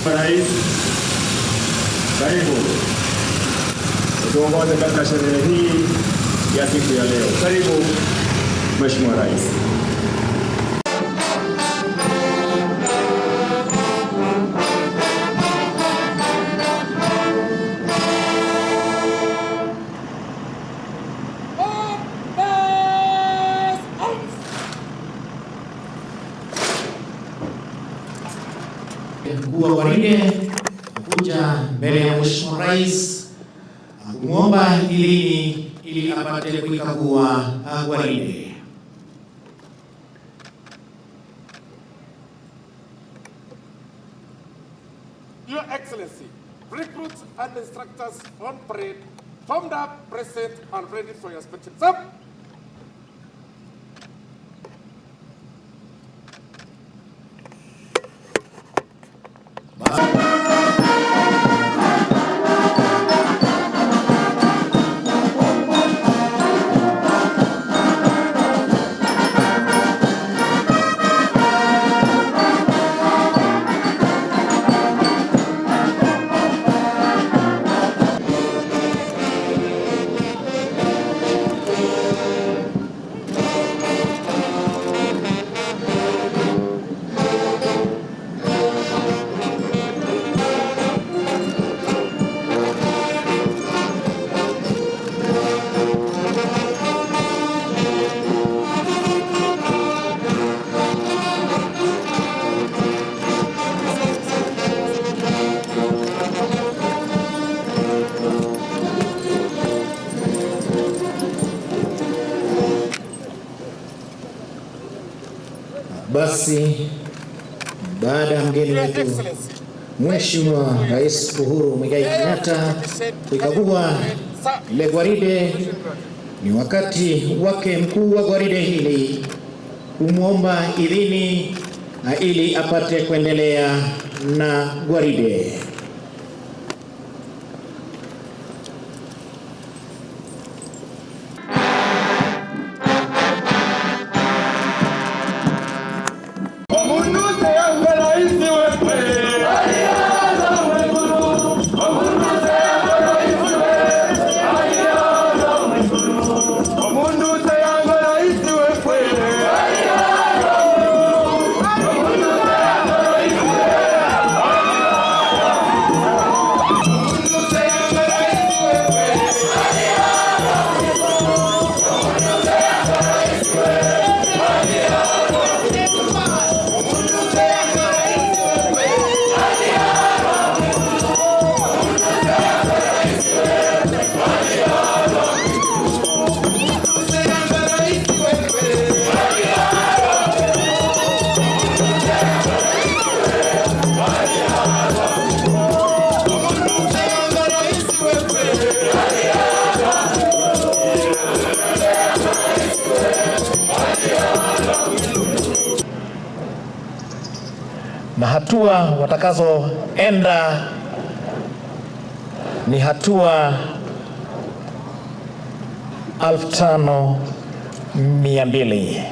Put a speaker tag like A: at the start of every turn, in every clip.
A: Rais, karibu tuongoze katika sherehe hii ya siku ya leo. Karibu Mheshimiwa Rais.
B: Mkuu wa gwaride kuja mbele ya Mheshimiwa Rais kumwomba idhini ili apate kuikagua gwaride.
C: Your Excellency, recruits and instructors on parade, formed up, present, and ready for your inspection. Sir.
B: Basi baada ya mgeni wetu Mheshimiwa Rais Uhuru Muigai Kenyatta kuikagua ile gwaride, ni wakati wake mkuu wa gwaride hili kumwomba idhini ili apate kuendelea na gwaride. Na hatua watakazoenda ni hatua 5200.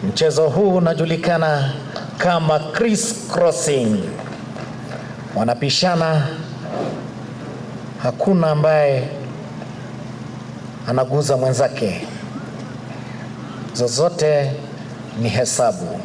B: Mchezo huu unajulikana kama crossing. Wanapishana, hakuna ambaye anaguza mwenzake, zozote ni hesabu.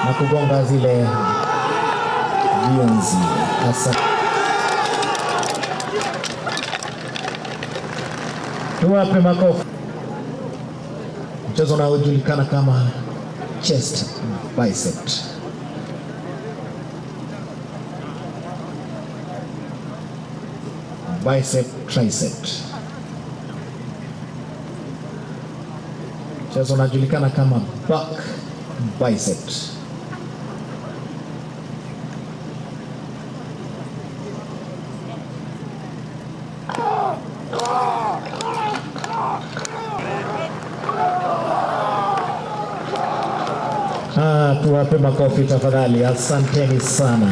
B: Na kugonga zile vionzi. Tuwape makofi. Mchezo unaojulikana kama chest bicep. Bicep tricep. Mchezo unajulikana kama back bicep. Tuwape makofi tafadhali. Asanteni sana.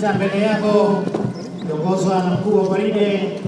B: Kuja mbele yako kiongozwa na mkuu wa gwaride.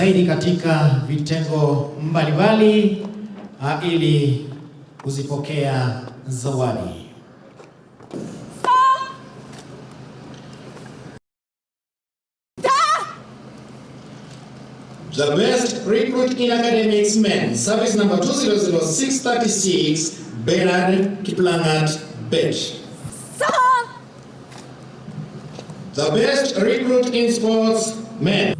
B: zaidi katika vitengo mbalimbali ili kuzipokea zawadi. The best recruit in academics men, service number 200636, Bernard Kiplangat Bench. The best recruit in sports men.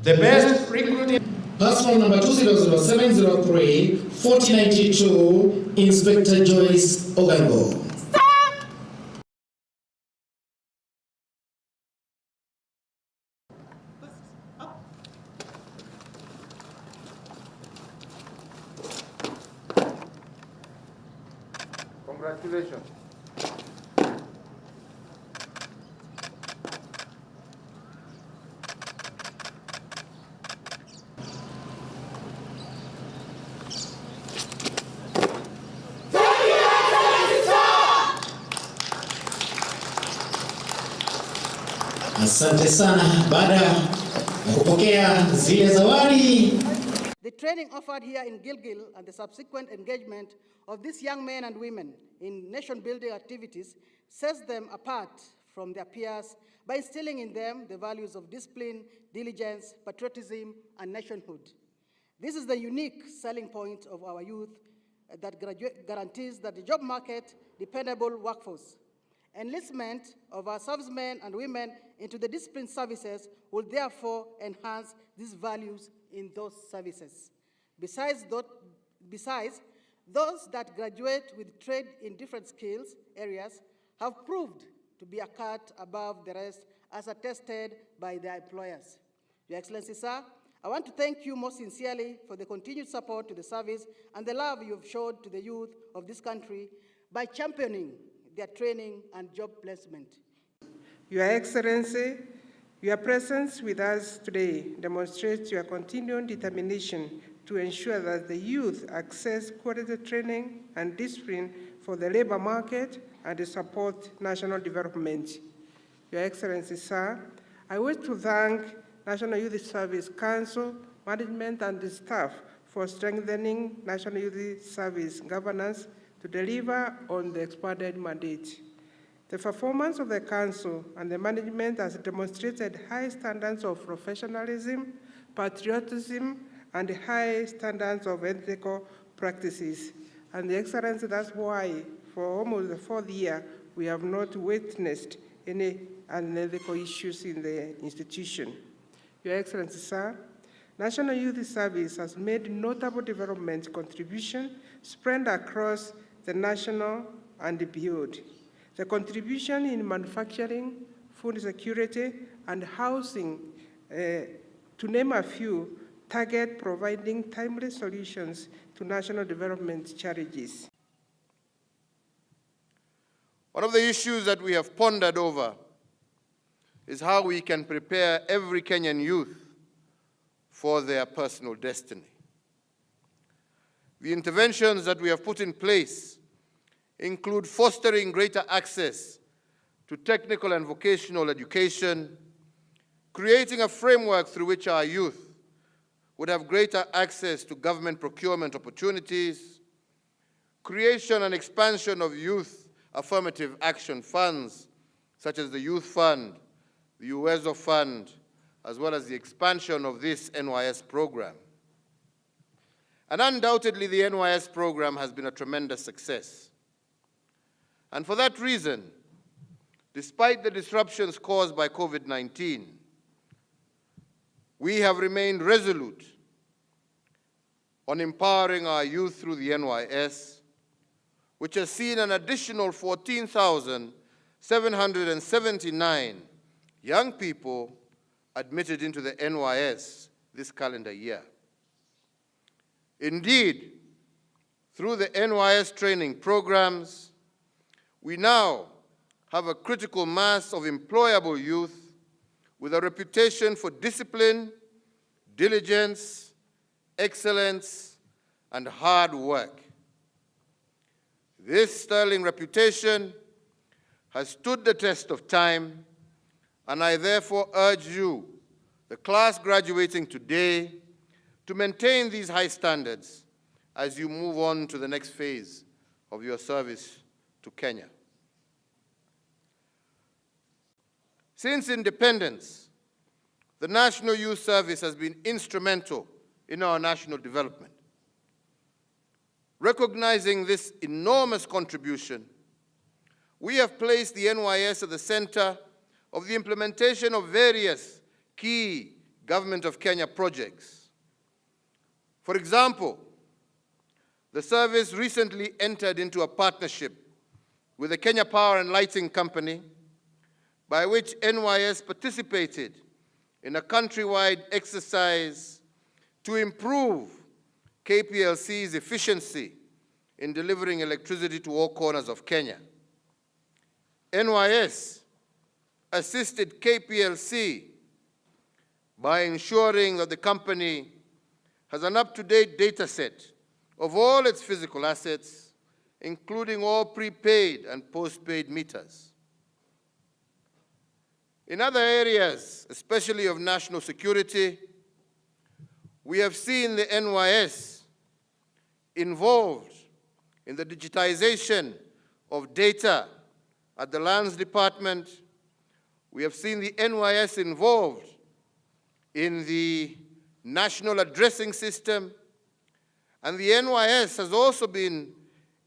B: The best recruit in Passport number 200-703-4092, Inspector Joyce Ogango.
C: Congratulations.
B: Asante sana. Baada ya kupokea zile zawadi,
D: the training offered here in Gilgil and the subsequent engagement of these young men and women in nation-building activities sets them apart from their peers by instilling in them the values of discipline, diligence, patriotism, and nationhood. This is the unique selling point of our youth that guarantees that the job market, dependable workforce. Enlistment of our servicemen and women into the disciplined services will therefore enhance these values in those services. Besides, those that graduate with trade in different skills areas have proved to be a cut above the rest as attested by their employers. Your Excellency, sir, I want to thank you most sincerely for the continued support to the service and the love you have showed to the youth of this country by championing their training and job placement.
E: Your Excellency, your presence with us today demonstrates your continued determination to ensure that the youth access quality training and discipline for the labor market and to support national development. Your Excellency, sir, I wish to thank National Youth Service Council, management, and the staff for strengthening National Youth Service governance to deliver on the expanded mandate. The performance of the Council and the management has demonstrated high standards of professionalism, patriotism, and high standards of ethical practices. And the Excellency, that's why for almost the fourth year, we have not witnessed any unethical issues in the institution. Your Excellency, sir, National Youth Service has made notable development contribution spread across the national and beyond. The contribution in manufacturing, food security, and housing, to name a few, target providing timely solutions to national development challenges.
F: One of the issues that we have pondered over is how we can prepare every Kenyan youth for their personal destiny. The interventions that we have put in place include fostering greater access to technical and vocational education, creating a framework through which our youth would have greater access to government procurement opportunities, creation and expansion of youth affirmative action funds, such as the Youth Fund, the UWEZO Fund, as well as the expansion of this NYS program. And undoubtedly, the NYS program has been a tremendous success. And for that reason, despite the disruptions caused by COVID-19, we have remained resolute on empowering our youth through the NYS, which has seen an additional 14,779 young people admitted into the NYS this calendar year. Indeed, through the NYS training programs, we now have a critical mass of employable youth with a reputation for discipline, diligence, excellence, and hard work. This sterling reputation has stood the test of time, and I therefore urge you, the class graduating today, to maintain these high standards as you move on to the next phase of your service to Kenya. Since independence, the National Youth Service has been instrumental in our national development. Recognizing this enormous contribution, we have placed the NYS at the center of the implementation of various key Government of Kenya projects. For example, the service recently entered into a partnership with the Kenya Power and Lighting Company, by which NYS participated in a countrywide exercise to improve KPLC's efficiency in delivering electricity to all corners of Kenya. NYS assisted KPLC by ensuring that the company has an up-to-date data set of all its physical assets, including all prepaid and postpaid meters. In other areas, especially of national security, we have seen the NYS involved in the digitization of data at the Lands Department. We have seen the NYS involved in the National Addressing System, and the NYS has also been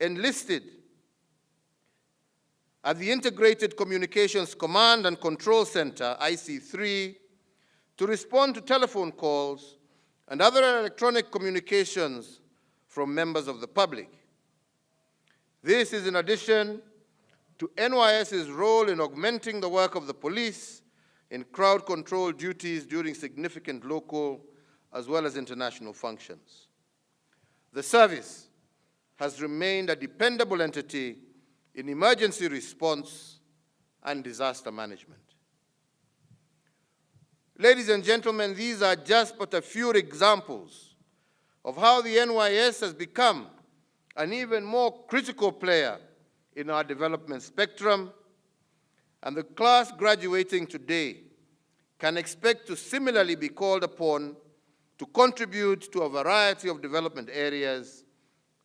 F: enlisted at the Integrated Communications Command and Control Center, IC3, to respond to telephone calls and other electronic communications from members of the public. This is in addition to NYS's role in augmenting the work of the police in crowd control duties during significant local as well as international functions. The service has remained a dependable entity in emergency response and disaster management. Ladies and gentlemen, these are just but a few examples of how the NYS has become an even more critical player in our development spectrum, and the class graduating today can expect to similarly be called upon to contribute to a variety of development areas,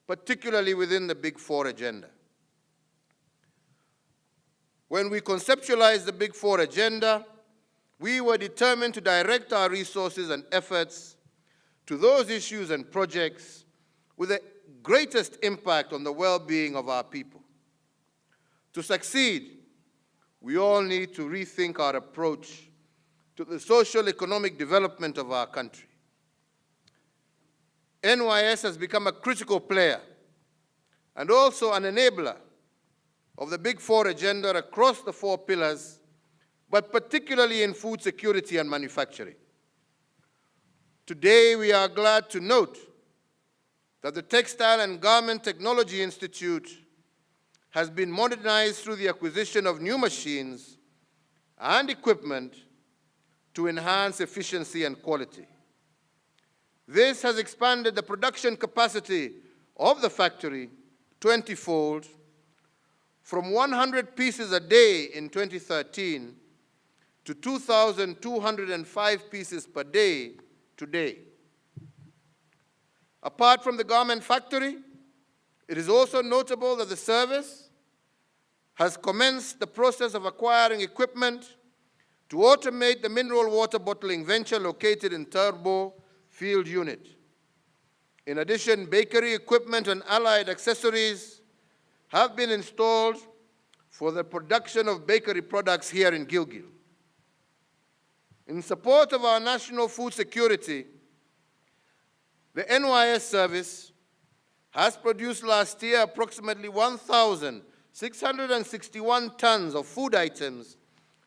F: particularly within the Big Four agenda. When we conceptualized the Big Four agenda, we were determined to direct our resources and efforts to those issues and projects with the greatest impact on the well-being of our people. To succeed, we all need to rethink our approach to the social economic development of our country. NYS has become a critical player and also an enabler of the Big Four agenda across the four pillars, but particularly in food security and manufacturing. Today, we are glad to note that the Textile and Garment Technology Institute has been modernized through the acquisition of new machines and equipment to enhance efficiency and quality. This has expanded the production capacity of the factory 20-fold, from 100 pieces a day in 2013 to 2,205 pieces per day today. Apart from the garment factory, it is also notable that the service has commenced the process of acquiring equipment to automate the mineral water bottling venture located in Turbo Field Unit. In addition, bakery equipment and allied accessories have been installed for the production of bakery products here in Gilgil. In support of our national food security, the NYS service has produced last year approximately 1,661 tons of food items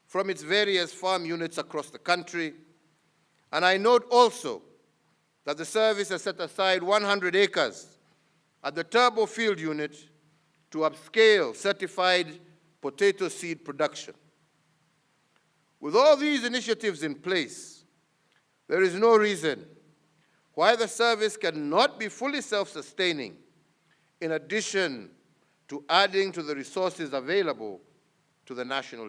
F: from its various farm units across the country. And I note also that the service has set aside 100 acres at the Turbo Field Unit to upscale certified potato seed production. With all these initiatives in place, there is no reason why the service cannot be fully self-sustaining, in addition to adding to the resources available to the national